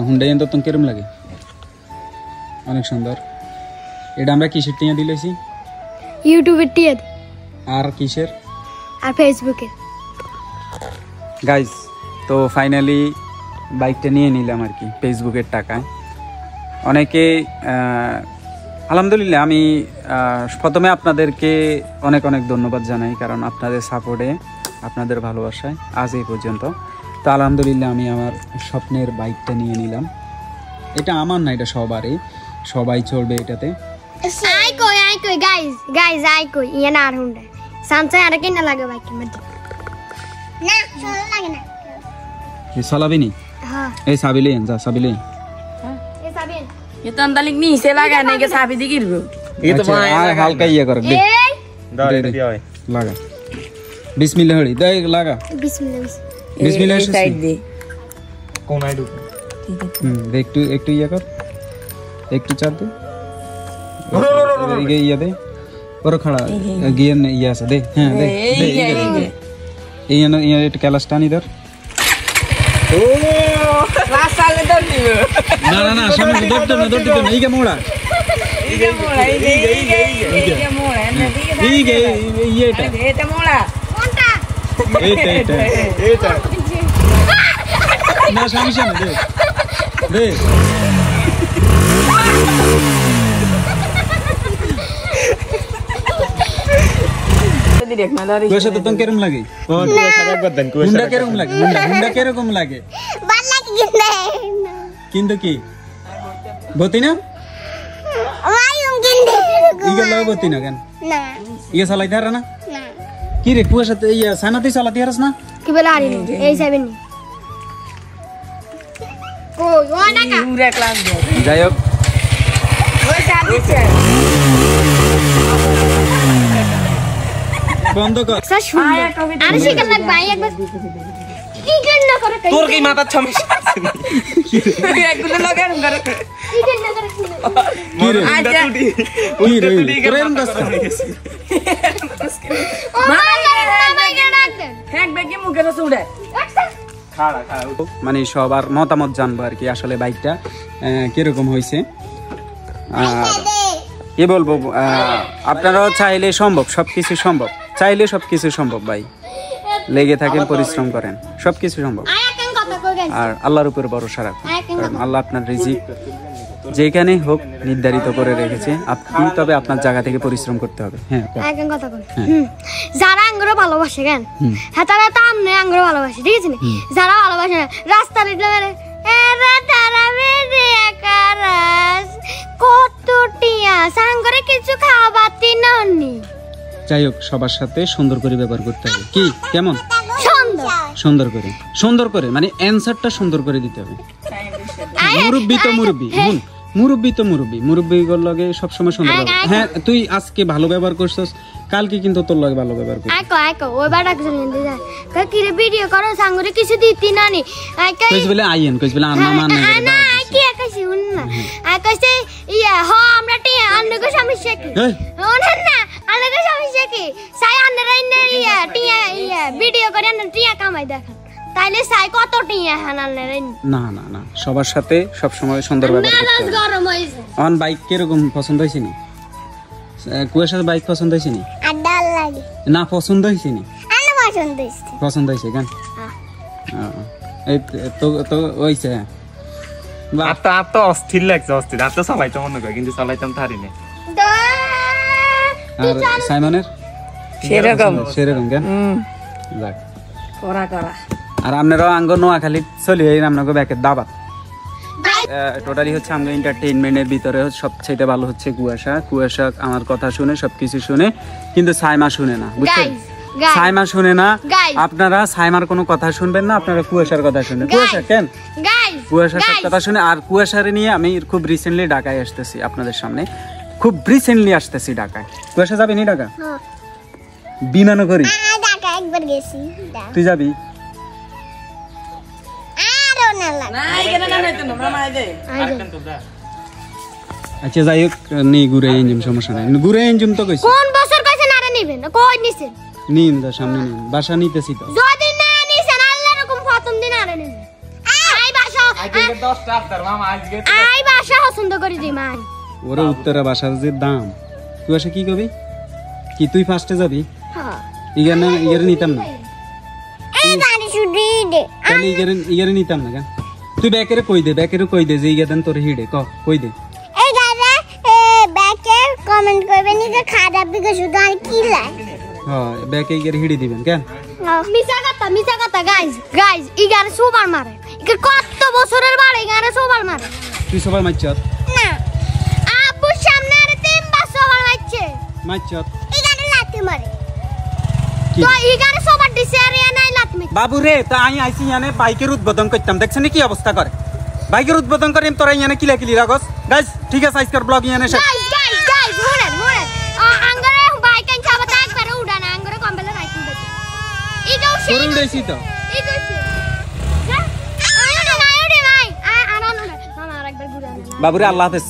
Honda যন্ত্র তো কিরম লাগে? অনেক সুন্দর। এটা আমরা কিসের টিয়া দিলেছি? ইউটিউবের টিয়া। আর কিসের? আর ফেসবুকে। গাইস তো ফাইনালি বাইকটা নিয়ে নিলাম আর কি ফেসবুকের টাকায়। অনেকে আলহামদুলিল্লাহ আমি প্রথমে আপনাদেরকে অনেক অনেক ধন্যবাদ জানাই, কারণ আপনাদের সাপোর্টে আপনাদের ভালোবাসায় আজ এই পর্যন্ত। তো আলহামদুলিল্লাহ আমি আমার স্বপ্নের বাইকটা নিয়ে নিলাম। এটা আমার না, এটা সবারই, সবাই চলবে এটাতে। আই কই গাইস আই কই ইয়া না আর হুন্ডা সামসা আর কেন লাগে বাইকের মধ্যে না চলা লাগে না এই সালাবি নি। हां এই সাবিলে যা সাবিলে এই সাবিন ये तो अंदलिक नहीं से लगाने के साबी दी गिरबो ये तो हल्का ये कर दे दारे दिया है लगा बिस्मिल्लाह हड़ी दे लगा बिस्मिल्लाह साइड दे कौन आई डू देख तू एक तो ये कर एक तो चाप दे ये ये दे और खड़ा गियर ने ये ऐसा दे हां दे ये कैलास्टान इधर ओ रास्ता ले दर दियो ना ना ना सामने दौड़ते ना ये क्या मोड़ा ये मोड़ा ये मोड़ा ये मोड़ा कोनटा एटा ना सामने दे কুয়াশা তো তুমি কেরকম লাগে? হুন্ডা কেরকম লাগে? হুন্ডা কেরকম লাগে? ভাল লাগে কিন্তু কি বতি না মাইম কিনতে ইগে লয় বতি না কেন? না ইগে চালাইতে হারা না? না কি রে কুয়াশা তো ইয়া সানাতে চালাতে হারাস না? কি বলে আরি এই সাবিন ও ওনা কা पूरा क्लास दे যাই হোক वो शादी से বন্ধ কর। আয়া কবিতা আরে শিকার লাগ ভাই একবার কি গন্ড করে তোর কি মাথা সমস্যা আছে এগুলো লাগার করে কি গন্ড করে কি রে আচ্ছা কি রে তোর এরকম কাজ কর। ও মাই গড হ্যাঁ বেগে মুখে রস উড়ে খাড়া খাড়া মানে সবার মতামত জানবো আর কি আসলে বাইকটা কিরকম হয়েছে। কি বলবো, আপনারাও চাইলে সম্ভব, সবকিছু সম্ভব, চাইলে সবকিছু সম্ভব ভাই, লেগে থাকেন, পরিশ্রম করেন, সবকিছু সম্ভব। আয়া কেন কথা কই গেল আর আল্লাহর উপর ভরসা রাখুন, কারণ আল্লাহ আপনার রিজিক যেখানে হোক নির্ধারিত করে রেখেছে, আপনি তবে আপনার জায়গা থেকে পরিশ্রম করতে হবে। হ্যাঁ আয়া কেন কথা কই যারা আঙ্গুরো ভালোবাসে কেন হ্যাঁ তারা তো আমনে আঙ্গুরো ভালোবাসে, ঠিক আছে? যারা ভালোবাসে রাস্তা দিতে পারে এরা তারা বেরে আকারাস কতটিয়া সাঙ্গরে কিছু খাওয়াতি ননি। যাই হোক সবার সাথে সুন্দর করে ব্যবহার করতে হবে। কি কেমন সুন্দর সুন্দর করে মানে অ্যানসারটা সুন্দর করে দিতে হবে। মুরব্বি তো মুরব্বি, মুরব্বি তো মুরব্বির লগে সবসময় সুন্দর ব্যবহার। হ্যাঁ তুই আজকে ভালো ব্যবহার করছস, কালকে কিন্তু তোর লগে ভালো ব্যবহার করবি। আইকো ওই বাড়া কিছু নিতে যায় কি রে ভিডিও করো সাঙ্গরে কিছু দিতি নানি কইস বলে আইয়েন, কইস বলে আন্না মান না কি একাছি শুন না আইকাছে ইয়া হ আমরা টিয়া আন্নগো সমস্যা কি ওনা না আন্নগো সমস্যা কি সাই আন্নরা ইয়া টিয়া ভিডিও করে আন্ন টিয়া কামাই দেখান তাইলে সাই কত টিয়া হানালরে না না না সবার সাথে সব সময় সুন্দর ব্যবহার করতে হবে। গরম হইছে অন বাইক কিরকম পছন্দ হইছে নি? কুয়াশার বাইক পছন্দ হইছে নি? আডাল লাগে না পছন্দ হইছে নি? আনা পছন্দ হইছে পছন্দ হইছে কেন? হ্যাঁ এই তো তো হইছে। আত্মা অস্থির লাগছে, অস্থির আত্মা চালাইতে মনে করে কিন্তু চালাইতাম পারি না। আর সাইমনের সেরকম কেন? যাক করা আর আপনারাও আঙ্গ নোয়াখালী চলি এই আপনাকে ব্যাকের দাবাত টোটালি হচ্ছে আমরা এন্টারটেইনমেন্টের ভিতরে সবচেয়ে ভালো হচ্ছে কুয়াশা আমার কথা শুনে সবকিছু শুনে, কিন্তু সাইমা শুনে না, বুঝছেন? সাইমা শুনে না, আপনারা সাইমার কোনো কথা শুনবেন না, আপনারা কুয়াশার কথা শুনবেন। কুয়াশা কেন? কুয়াশার সব কথা শুনে। আর কুয়াশারে নিয়ে আমি খুব রিসেন্টলি ঢাকায় আসতেছি, আপনাদের সামনে খুব রিসেন্টলি আসতেছি ঢাকায়। কুয়াশা যাবি নি ঢাকা? বিমানও করি ঢাকা একবার গেছি। তুই যাবি? আচ্ছা যাই হোক নি ঘুরে ইঞ্জিন, সমস্যা নাই, ঘুরে ইঞ্জিন তো কইছি। কোন বছর কইছেন আরে নিবেন না কই নিছেন? নিন দা সামনে নিন, বাসা নিতেছি তো। যদি না নিছেন আল্লাহর হুকুম প্রথম দিন আরে নিন। আই বাসা আজকে 10টা আফতার মামা আজকে আই বাসা পছন্দ করি দি মান ওরে উত্তরে বাসার যে দাম কুয়াশা কি কবি কি তুই ফার্স্টে যাবি হ্যাঁ ইগারে নিতাম না এই গাড়ি শুধু দে তাহলে ইগারে নিতাম না কেন তুই ব্যাকেরে কই দে যে ইগাদান তোর হিডে কই দে এই দাদা ব্যাকে কমেন্ট করবেন যে খারাপ দিকে শুধু আর কি লাই হ্যাঁ ব্যাকে ইগারে হিডে দিবেন কেন মিছা কথা গাইজ ইগারে সুপার মারে ইগার কত বছরের বাড়ি ইগারে সুপার মারে তুই সবার মাইছত না আপুর সামনে আর 3 বার সুপার মারছে মাইছত ইগারে লাথি মারে কি? তো ইগারে সুপার দিছে আর নাই লাথি মারে বাবু রে তা আমি আইছি ইয়ানে বাইকের উদ্বোধন করতাম দেখছেন কি অবস্থা করে বাইকের উদ্বোধন করে তোরা ইয়ানে কিলা রাখস গাইস ঠিক আছে আজকের ব্লগ ইয়ানে শেষ গাইজ শুনেন আঙ্গরে বাইক আনছে আবার একবারে উড়ানা আঙ্গরে কম্বেলে রাইতে দিতে ইগাও সে তোর উড়াইছি তো ইগাও সে যা আয় না মামা আরেকবার ঘুরে আনা বাবুরে আল্লাহ হাফেজ